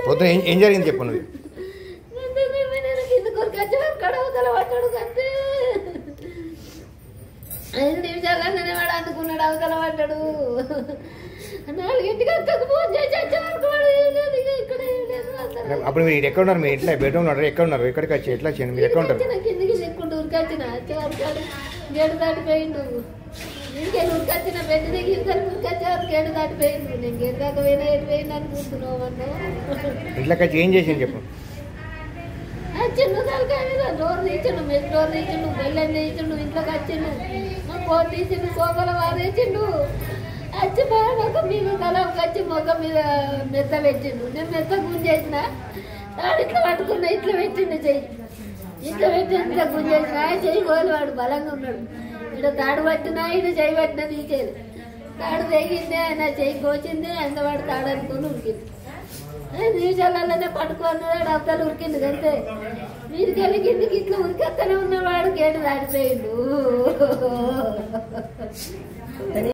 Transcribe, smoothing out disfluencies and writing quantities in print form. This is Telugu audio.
పొద్దున ఏం జరిగింది చెప్పు నువ్వు. ఐదు నిమిషాలనే వాడు అందుకున్నాడు, అవతల పడ్డాడు. 4ంటికి అక్కకు ఫోన్ చేసి వచ్చే వరకు ఇక్కడ అప్పుడు మీరు ఎక్కడ ఉన్నారు? మీ ఇంట్లో బెడ్ ఉన్నారు, ఎక్కడ ఉన్నారు? ఎక్కడికి వచ్చి ఎట్లా వచ్చాను? మీరు ఎక్కడ ఉంటారు? కిందికి చెక్కుంటూ ఉరికొచ్చిన వచ్చేవారు గేడు దాటిపోయిండు. ఇంకేం ఉరికొచ్చిన బెడ్ దిగి ఉరికొచ్చేవారు గేడు దాటిపోయిండు. నేను గేడు దాకా పోయినా ఎటు పోయింది అనుకుంటున్నావు అన్నా. ఇంట్లోకి వచ్చి ఏం చేసింది చెప్పు. వచ్చిండు తలకాయ మీద డోర్ తీసిండు, మెస్ డోర్ తీసిండు, బెల్లం తీసిండు, ఇంట్లోకి వచ్చిండు, కోట్ తీసిండు, కోపల వారేసిండు. వచ్చి మొఖం మీద తలకి వచ్చి మొఖం మీద మెత్త పెట్టిండు. నేను మెత్త గుంజేసిన వాడు ఇట్లా పట్టుకున్నా, ఇట్లా పెట్టిండు చెయ్యి, ఇట్లా పెట్టి ఇట్లా గుంజేసిన. చెయ్యి కోలి వాడు బలంగా ఉన్నాడు. ఇటు తాడు పట్టినా ఇటు చెయ్యి పట్టినా తీసేది. తాడు తెగిందే, ఆయన చెయ్యి కోచింది, ఆయన వాడు తాడు అనుకుని ఉరికింది. 5 నిమిషాలలోనే పట్టుకున్నాడు, అవతల ఉరికింది. అంతే వీరికి కిందికి ఇట్లా ఉరికెత్తనే ఉన్నవాడు గేటు దాటిపోయిండు.